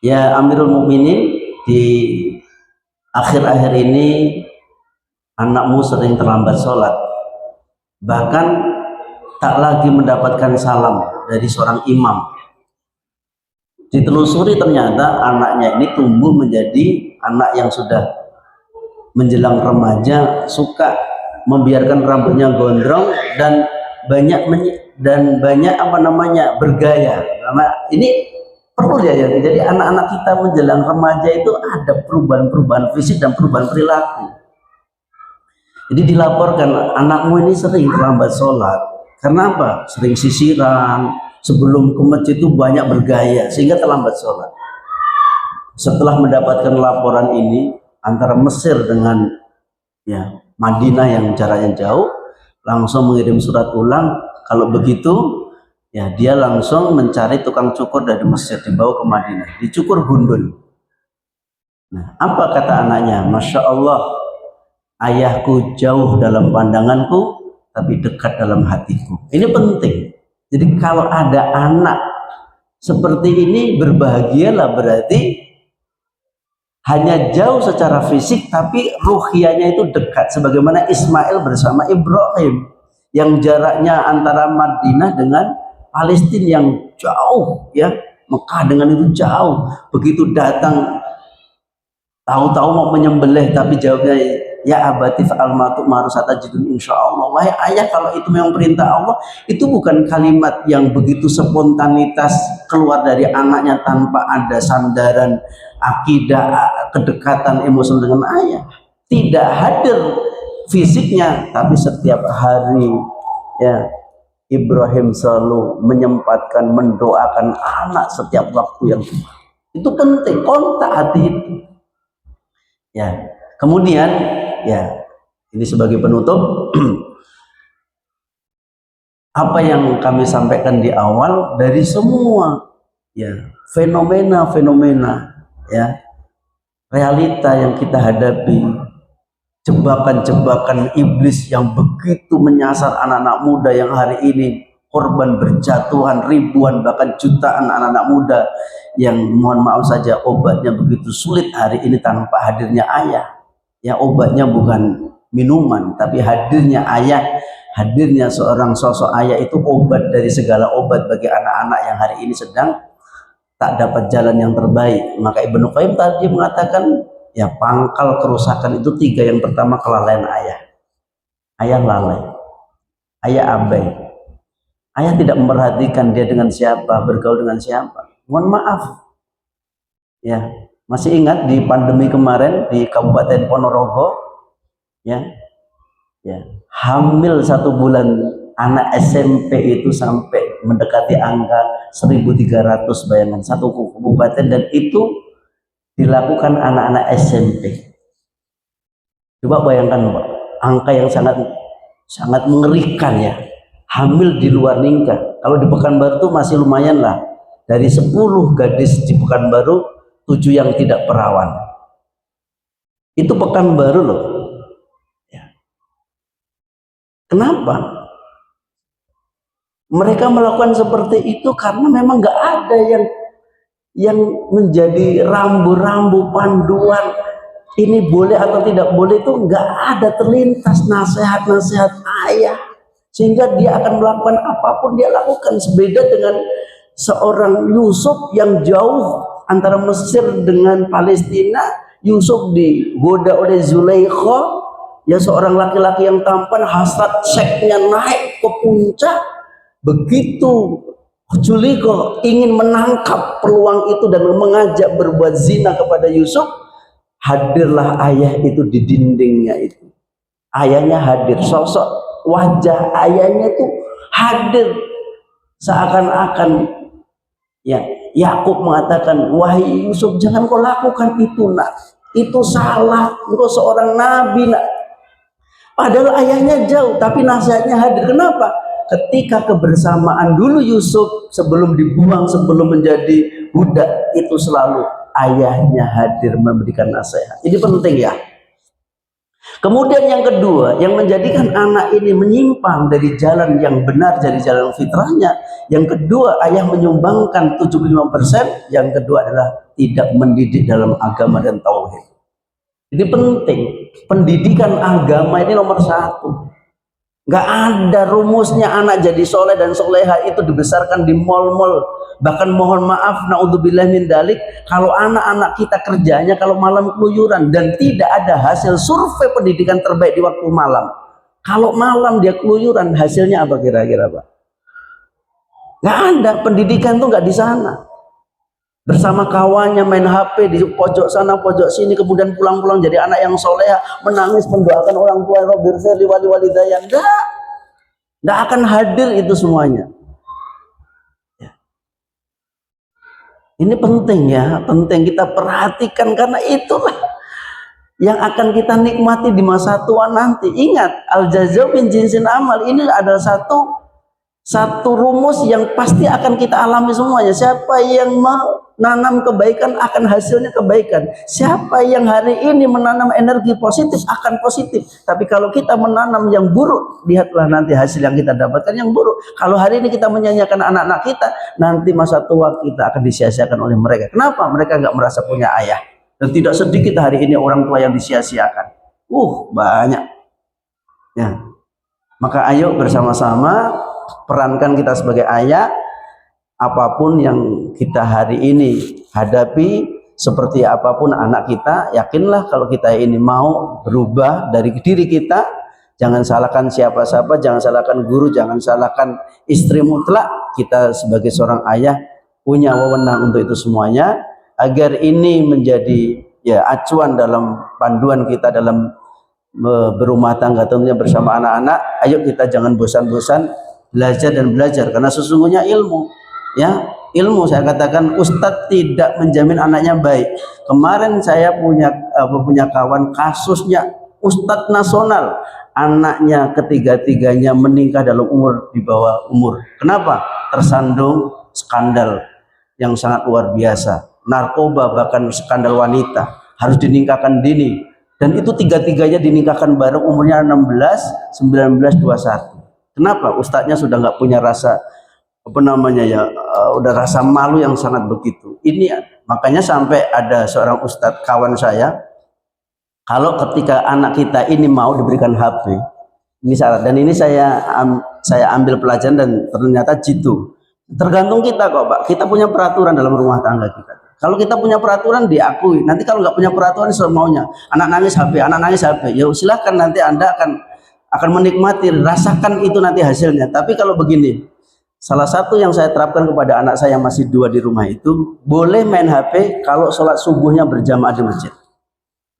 A: Ya Amirul Mukminin, di akhir-akhir ini anakmu sering terlambat sholat, bahkan tak lagi mendapatkan salam dari seorang imam. Ditelusuri ternyata anaknya ini tumbuh menjadi anak yang sudah menjelang remaja, suka membiarkan rambutnya gondrong dan banyak bergaya. Ini perlu ya, jadi anak-anak kita menjelang remaja itu ada perubahan-perubahan fisik dan perubahan perilaku. Jadi dilaporkan anakmu ini sering terlambat sholat. Karena apa? Sering sisiran, sebelum ke masjid itu banyak bergaya sehingga terlambat sholat. Setelah mendapatkan laporan ini, antara Mesir dengan ya Madinah yang jaraknya jauh, langsung mengirim surat ulang. Kalau begitu, ya dia langsung mencari tukang cukur dari Mesir, dibawa ke Madinah, dicukur gundul. Nah, apa kata anaknya? Masya Allah, ayahku jauh dalam pandanganku, tapi dekat dalam hatiku. Ini penting. Jadi kalau ada anak seperti ini, berbahagialah, berarti hanya jauh secara fisik tapi ruhiyahnya itu dekat, sebagaimana Ismail bersama Ibrahim yang jaraknya antara Madinah dengan Palestina yang jauh, ya Mekah dengan itu jauh. Begitu datang, tahu-tahu mau menyembelih, tapi jawabnya, ya abati fa'al ma tu'mar satajidun insyaallah. Wahai ayah, kalau itu memang perintah Allah, itu bukan kalimat yang begitu spontanitas keluar dari anaknya tanpa ada sandaran akidah, kedekatan emosional dengan ayah. Tidak hadir fisiknya, tapi setiap hari, ya Ibrahim selalu menyempatkan mendoakan anak setiap waktu yang tepat. Itu penting, kontak hati itu. Ya, kemudian, ya ini sebagai penutup, apa yang kami sampaikan di awal, dari semua ya fenomena-fenomena, ya realita yang kita hadapi, jebakan-jebakan iblis yang begitu menyasar anak-anak muda yang hari ini korban berjatuhan ribuan bahkan jutaan anak-anak muda yang mohon maaf saja obatnya begitu sulit hari ini tanpa hadirnya ayah. Ya obatnya bukan minuman, tapi hadirnya ayah, hadirnya seorang sosok ayah itu obat dari segala obat bagi anak-anak yang hari ini sedang tak dapat jalan yang terbaik. Maka Ibnu Qayyim tadi mengatakan, ya pangkal kerusakan itu tiga. Yang pertama, kelalaian ayah. Ayah lalai, ayah abai, ayah tidak memperhatikan dia dengan siapa, bergaul dengan siapa. Mohon maaf, ya masih ingat di pandemi kemarin di Kabupaten Ponorogo, ya hamil 1 bulan anak SMP itu sampai mendekati angka 1.300, bayangan, satu kabupaten, dan itu dilakukan anak-anak SMP. Coba bayangkan Pak, angka yang sangat mengerikan, ya, hamil di luar nikah. Kalau di Pekanbaru itu masih lumayan lah, dari 10 gadis di Pekanbaru 7 yang tidak perawan. Itu Pekanbaru loh. Kenapa mereka melakukan seperti itu? Karena memang nggak ada yang menjadi rambu-rambu panduan ini boleh atau tidak boleh, itu nggak ada terlintas nasihat-nasihat ayah, sehingga dia akan melakukan apapun dia lakukan. Sebeda dengan seorang Yusuf yang jauh antara Mesir dengan Palestina. Yusuf digoda oleh Zulaikha, ya seorang laki-laki yang tampan, hasrat seksnya naik ke puncak. Begitu Zulaikha ingin menangkap peluang itu dan mengajak berbuat zina kepada Yusuf, hadirlah ayah itu di dindingnya itu. Ayahnya hadir, sosok wajah ayahnya itu hadir, seakan-akan, ya Yakub mengatakan, wahai Yusuf, jangan kau lakukan itu nak, itu salah, engkau seorang nabi nak. Padahal ayahnya jauh, tapi nasihatnya hadir. Kenapa? Ketika kebersamaan dulu Yusuf sebelum dibuang, sebelum menjadi budak, itu selalu ayahnya hadir memberikan nasihat. Ini penting, ya. Kemudian yang kedua, yang menjadikan anak ini menyimpang dari jalan yang benar, dari jalan fitrahnya, yang kedua, ayah menyumbangkan 75%, yang kedua adalah tidak mendidik dalam agama dan tauhid. Jadi penting, pendidikan agama ini nomor 1. Nggak ada rumusnya anak jadi soleh dan soleha itu dibesarkan di mal-mal. Bahkan mohon maaf, naudzubillah min dalik, kalau anak-anak kita kerjanya kalau malam keluyuran dan tidak ada hasil survei pendidikan terbaik di waktu malam. Kalau malam dia keluyuran, hasilnya apa kira-kira Pak? Nggak ada, pendidikan tuh nggak di sana. Bersama kawannya main HP di pojok sana pojok sini, kemudian pulang-pulang jadi anak yang soleha, menangis mendoakan orang tua, Robir Feli wali walidayah. Nggak akan hadir itu semuanya. Ya. Ini penting, ya, penting kita perhatikan, karena itulah yang akan kita nikmati di masa tua nanti. Ingat, al jazaa min jinsil amal ini adalah satu rumus yang pasti akan kita alami semuanya. Siapa yang menanam kebaikan akan hasilnya kebaikan. Siapa yang hari ini menanam energi positif akan positif. Tapi kalau kita menanam yang buruk, lihatlah nanti hasil yang kita dapatkan yang buruk. Kalau hari ini kita menyanyiakan anak-anak kita, nanti masa tua kita akan disia-siakan oleh mereka. Kenapa? Mereka nggak merasa punya ayah. Dan tidak sedikit hari ini orang tua yang disia-siakan. Banyak. Ya. Maka ayo bersama-sama perankan kita sebagai ayah. Apapun yang kita hari ini hadapi, seperti apapun anak kita, yakinlah kalau kita ini mau berubah dari diri kita, jangan salahkan siapa-siapa, jangan salahkan guru, jangan salahkan istri mutlak. Kita sebagai seorang ayah punya wewenang untuk itu semuanya, agar ini menjadi acuan dalam panduan kita dalam berumah tangga tentunya bersama anak-anak. Ayo kita jangan bosan-bosan belajar dan belajar, karena sesungguhnya ilmu saya katakan, ustadz tidak menjamin anaknya baik. Kemarin saya punya kawan, kasusnya ustadz nasional, anaknya ketiga-tiganya menikah dalam umur di bawah umur. Kenapa? Tersandung skandal yang sangat luar biasa, narkoba, bahkan skandal wanita, harus dinikahkan dini. Dan itu tiga-tiganya dinikahkan bareng, umurnya 16, 19, 21. Kenapa? Ustadznya sudah nggak punya rasa udah rasa malu yang sangat begitu. Ini makanya sampai ada seorang ustadz kawan saya, kalau ketika anak kita ini mau diberikan HP, ini syarat. Dan ini saya ambil pelajaran dan ternyata jitu. Tergantung kita kok, Pak. Kita punya peraturan dalam rumah tangga kita. Kalau kita punya peraturan diakui. Nanti kalau nggak punya peraturan semaunya, anak nangis HP, ya silahkan, nanti Anda akan menikmati, rasakan itu nanti hasilnya. Tapi kalau begini, salah satu yang saya terapkan kepada anak saya yang masih 2 di rumah itu, boleh main HP kalau sholat subuhnya berjamaah di masjid.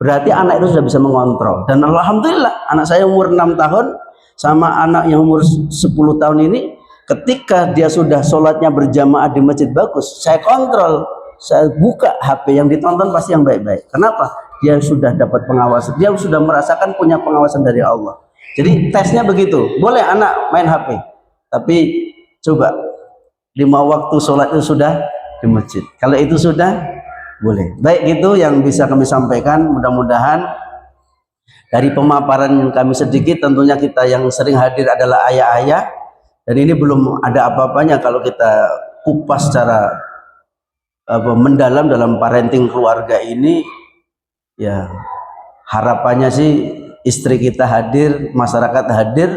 A: Berarti anak itu sudah bisa mengontrol. Dan alhamdulillah anak saya umur 6 tahun sama anak yang umur 10 tahun ini, ketika dia sudah sholatnya berjamaah di masjid bagus, saya kontrol, saya buka HP yang ditonton pasti yang baik-baik. Kenapa? Dia sudah dapat pengawasan, dia sudah merasakan punya pengawasan dari Allah. Jadi tesnya begitu, boleh anak main HP, tapi coba 5 waktu sholat itu sudah di masjid. Kalau itu sudah boleh. Baik, itu yang bisa kami sampaikan. Mudah-mudahan dari pemaparan yang kami sedikit, tentunya kita yang sering hadir adalah ayah-ayah, dan ini belum ada apa-apanya kalau kita kupas secara mendalam dalam parenting keluarga ini. Ya, harapannya sih istri kita hadir, masyarakat hadir.